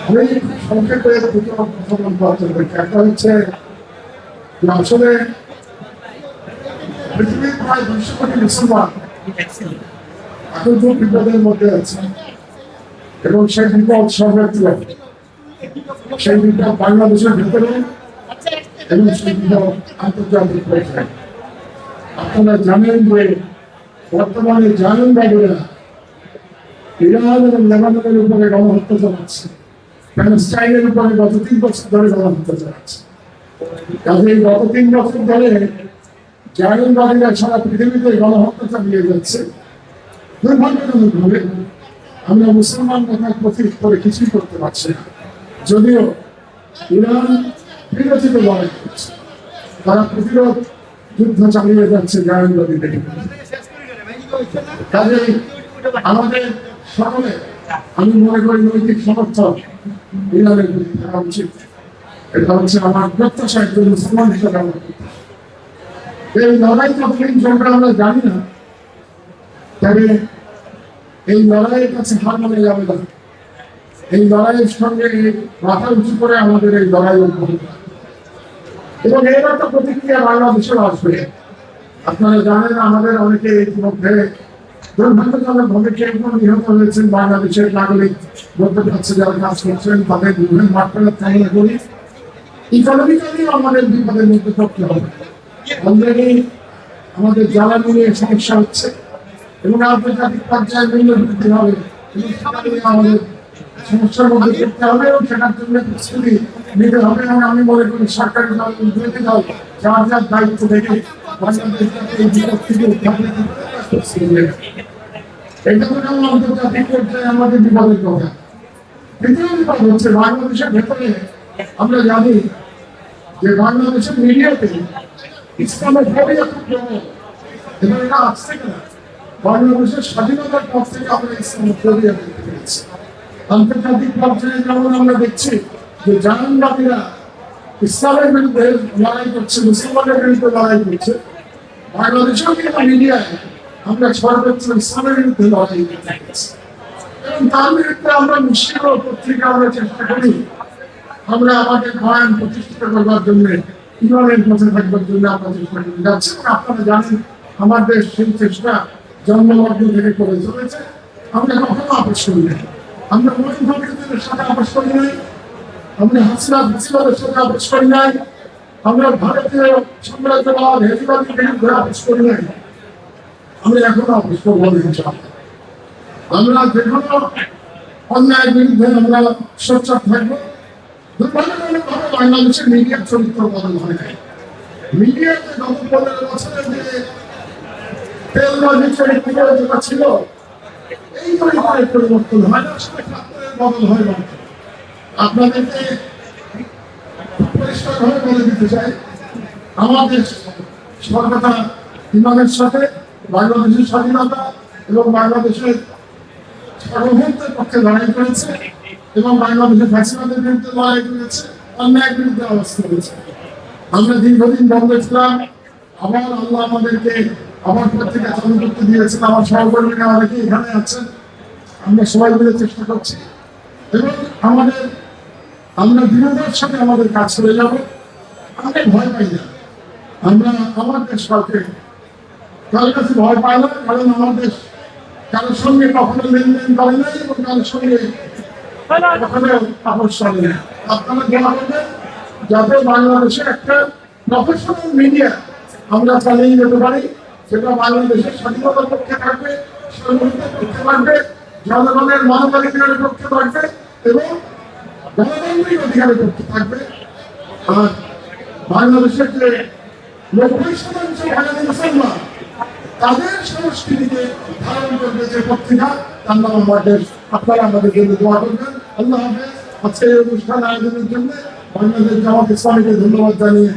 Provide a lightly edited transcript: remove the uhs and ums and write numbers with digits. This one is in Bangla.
আমি সংক্ষেপে দুটো কথা বলবো আপনাদেরকে। একটা হচ্ছে আসলে পৃথিবীর প্রায় 200 কোটি মুসলমান এখন যে বিপদের মধ্যে আছে এবং সেই বিপদ সর্বত্র, সেই বিপদ বাংলাদেশের ভেতরে এবং সেই বিপদ আন্তর্জাতিক পর্যায়ে। আপনারা জানেন যে বর্তমানে জায়নবাদীরা ইরান এবং লেবাননের উপরে গণহত্যা চালাচ্ছে, প্যালেস্টাইনের উপরে গত 3 বছর ধরে গণহত্যা চালাচ্ছে। কাজে গত 3 বছর ধরে জায়নবাদীরা সারা পৃথিবীতে গণহত্যা চালিয়ে যাচ্ছে। দুর্ভাগ্যজনকভাবে আমরা মুসলমান কথার প্রতীক করে কিছুই করতে পারছি না। যদিও ইরান বিরোচিত লড়াই করছে, তারা প্রতিরোধ যুদ্ধ চালিয়ে যাচ্ছে জায়নবাদীদের। কাজে আমাদের সকলে, আমি মনে করি, নৈতিক সমর্থন ইরানের প্রতি থাকা উচিত। এটা হচ্ছে আমার প্রত্যাশা, একজন মুসলমান হিসেবে আমার প্রত্যাশা। এই লড়াই কতদিন চলবে আমরা জানি না, তবে এই লড়াইয়ের কাছে হার মানে যাবে না। এই লড়াইয়ের সঙ্গে মাথা উঁচু করে আমাদের এই লড়াই অব্যাহত এবং এর একটা প্রতিক্রিয়া বাংলাদেশেও আসবে। আপনারা জানেন আমাদের অনেকে ইতিমধ্যে দুর্ভাগ্যজনকভাবে কেউ নিহত হয়েছেন বাংলাদেশের নাগরিক মধ্যপ্রাচ্যে যারা কাজ করছেন, তাদের বিভিন্ন মাত্রা কামনা করি। ইকোনমিক্যালি আমাদের বিপদের মধ্যে পড়তে হবে। অলরেডি আমাদের জ্বালানি নিয়ে সমস্যা হচ্ছে এবং আন্তর্জাতিক পর্যায়ে মূল্য বৃদ্ধি হবে এবং আমাদের সমস্যার মধ্যে পড়তে হবে এবং সেটার জন্য প্রস্তুতি নিতে হবে। এবং আমি মনে করি সরকারি দল, বিরোধী দল যার যার দায়িত্ব থেকে বাংলাদেশকে এই বিপদ থেকে উদ্ধারের এটা তো আন্তর্জাতিক পর্যায়ে আমাদের বিপদের কথা। দ্বিতীয় বিপদ হচ্ছে বাংলাদেশের ভেতরে আমরা জানি যে বাংলাদেশের মিডিয়াতে ইসলামের ফোবিয়া খুব প্রবল এবং এটা আজ থেকে না, বাংলাদেশের স্বাধীনতার পর থেকে আমরা ইসলামের ফোবিয়া দেখতে পেয়েছি। আন্তর্জাতিক পর্যায়ে যেমন আমরা দেখছি যে জায়নবাদীরা ইসলামের বিরুদ্ধে লড়াই করছে, মুসলমানের বিরুদ্ধে লড়াই করছে, বাংলাদেশেও কিন্তু মিডিয়ায় আমরা সর্বোচ্চ ইসলামের বিরুদ্ধে লড়াই করতে পেরেছি এবং তার বিরুদ্ধে আমরা মুসলিম পত্রিকা আমরা চেষ্টা করি আমরা আমাদের বয়ান প্রতিষ্ঠিত করবার জন্য, ইমানের পথে থাকবার জন্য আমরা চেষ্টা করে যাচ্ছি। আপনারা জানেন আমার দেশ সেই চেষ্টা জন্মলগ্ন থেকে করে চলেছে। আমরা কখনো আপোষ করি নাই, আমরা মহিলাদের সাথে আপোষ করি নাই, আমরা হাসিনাদের সাথে আপোষ করি নাই, আমরা ভারতীয় সাম্রাজ্যবাদ হেজিবাদের বিরুদ্ধে আপোষ করি নাই, আমরা এখনো আপোষ করবো না। আমরা যে কোনো অন্যায়ের বিরুদ্ধে আমরা সোচ্চার থাকবো। দুর্ভাগ্যজনকভাবে বাংলাদেশের মিডিয়ার চরিত্র বদল হয় নাই। মিডিয়াতে গত 15 বছরে যে তেলবাজি চরিত্র যেটা ছিল, এই চরিত্রের পরিবর্তন হয় না, আসলে খাদ্যের বদল হয় না। আপনাদেরকে পরিষ্কারভাবে বলে দিতে চাই, আমাদের সরকার ইমানের সাথে বাংলাদেশের স্বাধীনতা এবং বাংলাদেশের সার্বভৌমত্বের পক্ষে লড়াই করেছে এবং বাংলাদেশের ফ্যাসিবাদের বিরুদ্ধে লড়াই করেছে, অন্যায়ের বিরুদ্ধে আওয়াজ করেছে। আমরা দীর্ঘদিন বন্ধ ছিলাম, আবার আল্লাহ আমাদেরকে আমার পত্রিকা চালু করতে দিয়েছেন। আমার সহকর্মীরা অনেকে এখানে আছেন, আমরা সবাই মিলে চেষ্টা করছি এবং আমরা দৃঢ়তার সাথে আমাদের কাজ করে যাব। আমরা ভয় পাই না, আমরা আমার দেশ কারোর কাছে ভয় পাই না, কারণ আমার দেশ কারোর সঙ্গে কখনো লেনদেন করে নাই এবং কারোর সঙ্গে কখনো আপোষ করে না। আপনারা দোয়া করবেন যাতে বাংলাদেশে একটা প্রফেশনাল মিডিয়া আমরা চালিয়ে যেতে পারি, সেটা বাংলাদেশের স্বাধীনতার পক্ষে থাকবে, সার্বভৌমত্বের পক্ষে থাকবে, জনগণের মানবাধিকারের পক্ষে থাকবে এবং গণতান্ত্রিক অধিকারের পক্ষে থাকবে। আর বাংলাদেশের যে 90% বাঙালি মুসলমান, তাদের সংস্কৃতিকে ধারণ করবে যে পত্রিকা, তার নাম আমাদের। আপনারা আমাদের জন্য দোয়া করবেন। আল্লাহ হাফেজ। আজকে এই অনুষ্ঠান আয়োজনের জন্য বাংলাদেশ জামাত ইসলামীকে ধন্যবাদ জানিয়ে